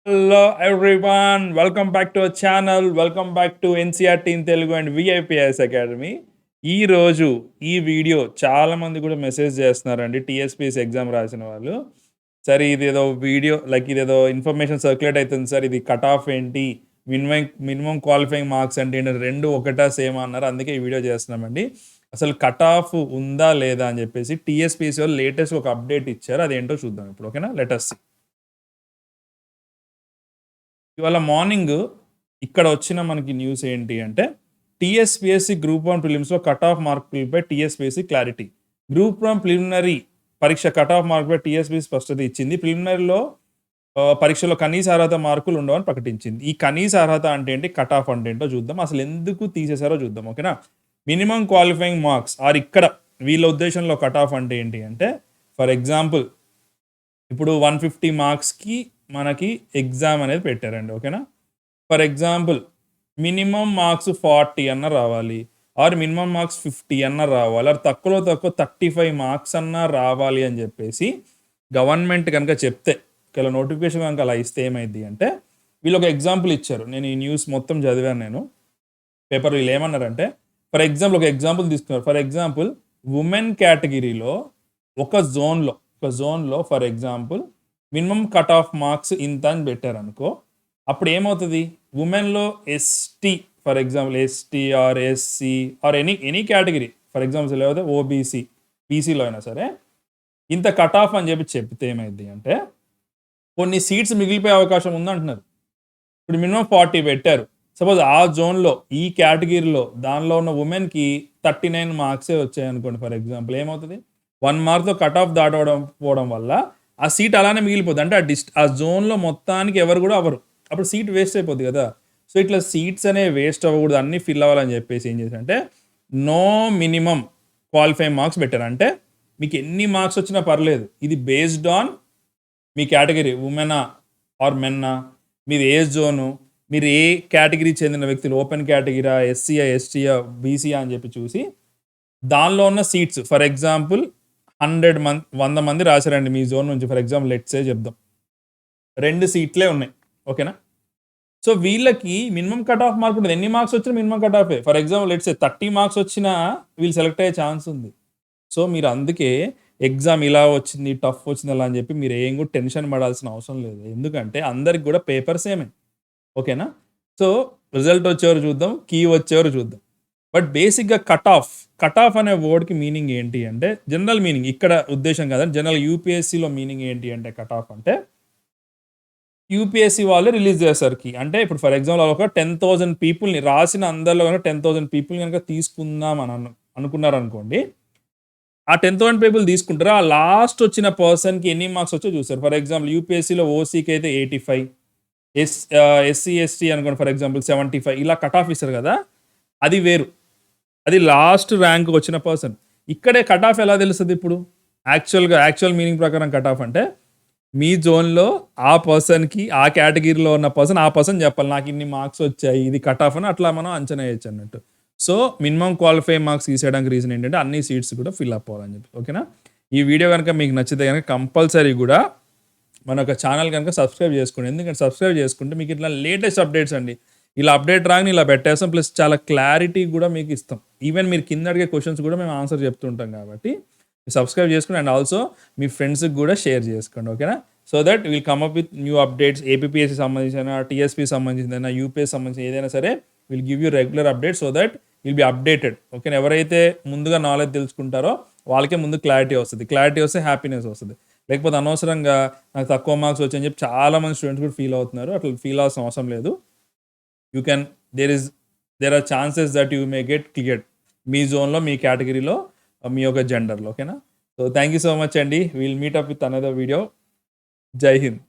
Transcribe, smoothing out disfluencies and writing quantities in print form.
Hello everyone, welcome back to our channel. Welcome back to NCRT in Telugu and VIPS Academy. ఈ రోజు ఈ video చాలా మంది కూడా మెసేజ్ చేస్తున్నారండి టీఎస్పీఎస్సీ ఎగ్జామ్ రాసిన వాళ్ళు. సార్ ఇదేదో వీడియో ఇదేదో ఇన్ఫర్మేషన్ సర్క్యులేట్ అవుతుంది సార్, ఇది కట్ ఆఫ్ ఏంటి, మినిమం క్వాలిఫైయింగ్ మార్క్స్ అంటే ఏంటి, రెండు ఒకటా సేమ్ అన్నారు. అందుకే ఈ వీడియో చేస్తున్నామండి. అసలు కట్ ఆఫ్ ఉందా లేదా అని చెప్పేసి టీఎస్పీఎస్సీ వాళ్ళు లేటెస్ట్ ఒక అప్డేట్ ఇచ్చారు. అదేంటో చూద్దాం ఇప్పుడు. ఓకేనా, లెట్ us see. ఇవాళ మార్నింగ్ ఇక్కడ వచ్చిన మనకి న్యూస్ ఏంటి అంటే, టీఎస్పీఎస్సీ గ్రూప్ 1 ప్రిలిమ్స్లో కట్ ఆఫ్ మార్కులపై టీఎస్పీఎస్సీ క్లారిటీ. గ్రూప్ 1 ప్రిలిమినరీ పరీక్ష కట్ ఆఫ్ మార్కుపై టీఎస్పీఎస్సీ స్పష్టత ఇచ్చింది. ప్రిలిమినరీలో పరీక్షలో కనీస అర్హత మార్కులు ఉండవని ప్రకటించింది. ఈ కనీస అర్హత అంటే ఏంటి, కట్ ఆఫ్ అంటే ఏంటో చూద్దాం. అసలు ఎందుకు తీసేశారో చూద్దాం. ఓకేనా, మినిమం క్వాలిఫైయింగ్ మార్క్స్ ఆర్ ఇక్కడ వీళ్ళ ఉద్దేశంలో కట్ ఆఫ్ అంటే ఏంటి అంటే, ఫర్ ఎగ్జాంపుల్ ఇప్పుడు 150 మార్క్స్కి మనకి ఎగ్జామ్ అనేది పెట్టారండి. ఓకేనా, ఫర్ ఎగ్జాంపుల్ మినిమం మార్క్స్ 40 అన్న రావాలి, ఆర్ మినిమం మార్క్స్ 50 అన్న రావాలి, ఆర్ తక్కువ 35 మార్క్స్ అన్న రావాలి అని చెప్పేసి గవర్నమెంట్ కనుక చెప్తే, ఇలా నోటిఫికేషన్ కనుక అలా ఇస్తే ఏమైంది అంటే, వీళ్ళు ఒక ఎగ్జాంపుల్ ఇచ్చారు. నేను ఈ న్యూస్ మొత్తం చదివాను నేను పేపర్. వీళ్ళు ఏమన్నారంటే, ఫర్ ఎగ్జాంపుల్ ఒక ఎగ్జాంపుల్ తీసుకున్నారు. ఫర్ ఎగ్జాంపుల్ ఉమెన్ కేటగిరీలో ఒక జోన్లో for example minimum cut off marks ఇంత అని పెట్టారనుకో, అప్పుడు ఏమవుతుంది, ఉమెన్లో ST for example ST or SC or any category for example లేకపోతే ఓబీసీ బీసీలో అయినా సరే ఇంత కట్ ఆఫ్ అని చెప్తే ఏమైంది అంటే, కొన్ని సీట్స్ మిగిలిపోయే అవకాశం ఉందంటున్నారు. ఇప్పుడు మినిమం 40 పెట్టారు. సపోజ్ ఆ జోన్లో ఈ కేటగిరీలో దానిలో ఉన్న ఉమెన్కి 39 మార్క్సే వచ్చాయి అనుకోండి. ఫర్ ఎగ్జాంపుల్ ఏమవుతుంది, 1 మార్క్తో కట్ ఆఫ్ పోవడం వల్ల ఆ సీట్ అలానే మిగిలిపోతుంది. అంటే ఆ జోన్లో మొత్తానికి ఎవరు కూడా అవ్వరు. అప్పుడు సీట్ వేస్ట్ అయిపోద్ది కదా. సో ఇట్లా సీట్స్ అనేవి వేస్ట్ అవ్వకూడదు, అన్నీ ఫిల్ అవ్వాలని చెప్పేసి ఏం చేశారంటే, నో మినిమం క్వాలిఫైయింగ్ మార్క్స్ పెట్టారు. అంటే మీకు ఎన్ని మార్క్స్ వచ్చినా పర్లేదు, ఇది బేస్డ్ ఆన్ మీ కేటగిరీ, ఉమెనా ఆర్ మెన్నా, మీది ఏ జోను, మీరు ఏ కేటగిరీ చెందిన వ్యక్తులు, ఓపెన్ కేటగిరీయా, ఎస్సీయా, ఎస్టీయా, బీసీయా అని చెప్పి చూసి దానిలో ఉన్న సీట్స్ ఫర్ ఎగ్జాంపుల్ 100 మంది రాశారండి మీ జోన్ నుంచి. ఫర్ ఎగ్జాంపుల్ లెట్సే చెప్దాం 2 సీట్లే ఉన్నాయి. ఓకేనా, సో వీళ్ళకి మినిమం కట్ ఆఫ్ మార్క్ ఉంటుంది. ఎన్ని మార్క్స్ వచ్చినా మినిమం కట్ ఆఫే. ఫర్ ఎగ్జాంపుల్ లెట్సే 30 మార్క్స్ వచ్చినా వీళ్ళు సెలెక్ట్ అయ్యే ఛాన్స్ ఉంది. సో మీరు అందుకే ఎగ్జామ్ ఇలా వచ్చింది, టఫ్ వచ్చింది అలా అని చెప్పి మీరు ఏం కూడా టెన్షన్ పడాల్సిన అవసరం లేదు. ఎందుకంటే అందరికి కూడా పేపర్ సేమే. ఓకేనా, సో రిజల్ట్ వచ్చేవారు చూద్దాం, కీ వచ్చేవారు చూద్దాం. బట్ బేసిక్గా కట్ ఆఫ్ అనే వర్డ్కి మీనింగ్ ఏంటి అంటే, జనరల్ మీనింగ్ ఇక్కడ ఉద్దేశం కదండి, జనరల్ యూపీఎస్సీలో మీనింగ్ ఏంటి అంటే, కట్ ఆఫ్ అంటే యూపీఎస్సీ వాళ్ళే రిలీజ్ చేస్తారు కీ. అంటే ఇప్పుడు ఫర్ ఎగ్జాంపుల్ ఒక 10,000 పీపుల్ని రాసిన అందరిలో కనుక 10,000 పీపుల్ కనుక తీసుకుందాం అని అనుకున్నారనుకోండి, ఆ 10,000 పీపుల్ తీసుకుంటారు. ఆ లాస్ట్ వచ్చిన పర్సన్కి ఎన్ని మార్క్స్ వచ్చో చూస్తారు. ఫర్ ఎగ్జాంపుల్ యూపీఎస్సీలో ఓసీకి అయితే 85, ఎస్సీ ఎస్టీ అనుకోండి ఫర్ ఎగ్జాంపుల్ 75, ఇలా కట్ ఆఫ్ ఇస్తారు కదా, అది వేరు. అది లాస్ట్ ర్యాంక్ వచ్చిన పర్సన్. ఇక్కడే కట్ ఆఫ్ ఎలా తెలుస్తుంది ఇప్పుడు, యాక్చువల్ మీనింగ్ ప్రకారం కట్ ఆఫ్ అంటే, మీ జోన్లో ఆ పర్సన్కి ఆ కేటగిరీలో ఉన్న ఆ పర్సన్ చెప్పాలి, నాకు ఇన్ని మార్క్స్ వచ్చాయి, ఇది కట్ ఆఫ్ అని అట్లా మనం అంచనా వేయచ్చు అన్నట్టు. సో మినిమం క్వాలిఫై మార్క్స్ తీసేయడానికి రీజన్ ఏంటంటే, అన్ని సీట్స్ కూడా ఫిల్ అప్ అవ్వాలని చెప్పి. ఓకేనా, ఈ వీడియో కనుక మీకు నచ్చితే కనుక కంపల్సరీ కూడా మన ఒక ఛానల్ కనుక సబ్స్క్రైబ్ చేసుకోండి. ఎందుకంటే సబ్స్క్రైబ్ చేసుకుంటే మీకు ఇట్లా లేటెస్ట్ అప్డేట్స్ అండి, ఇలా అప్డేట్ రాగానే ఇలా పెట్టేస్తాం, ప్లస్ చాలా క్లారిటీ కూడా మీకు ఇస్తాం. ఈవెన్ మీరు కింద అడిగే క్వశ్చన్స్ కూడా మేము ఆన్సర్ చెప్తుంటాం కాబట్టి సబ్స్క్రైబ్ చేసుకోండి. అండ్ ఆల్సో మీ ఫ్రెండ్స్కి కూడా షేర్ చేసుకోండి. ఓకేనా, so that will come up with new updates. APSC సంబంధించిన, టీఎస్పీ సంబంధించిన, యూపీఎస్ సంబంధించిన ఏదైనా సరే will give you regular update so that will be updated. ఓకేనా, ఎవరైతే ముందుగా నాలెడ్జ్ తెలుసుకుంటారో వాళ్ళకే ముందు క్లారిటీ వస్తుంది. క్లారిటీ వస్తే హ్యాపీనెస్ వస్తుంది. లేకపోతే అనవసరంగా నాకు తక్కువ మార్క్స్ వచ్చాయని చెప్పి చాలామంది స్టూడెంట్స్ కూడా ఫీల్ అవుతున్నారు. అట్లా ఫీల్ అవ్వాల్సిన అవసరం లేదు. there are chances that you may get cleared మీ జోన్లో, మీ కేటగిరీలో, మీ యొక్క జెండర్లో. ఓకేనా, so thank you so much అండి. Will meet up with another video. Jai Hind.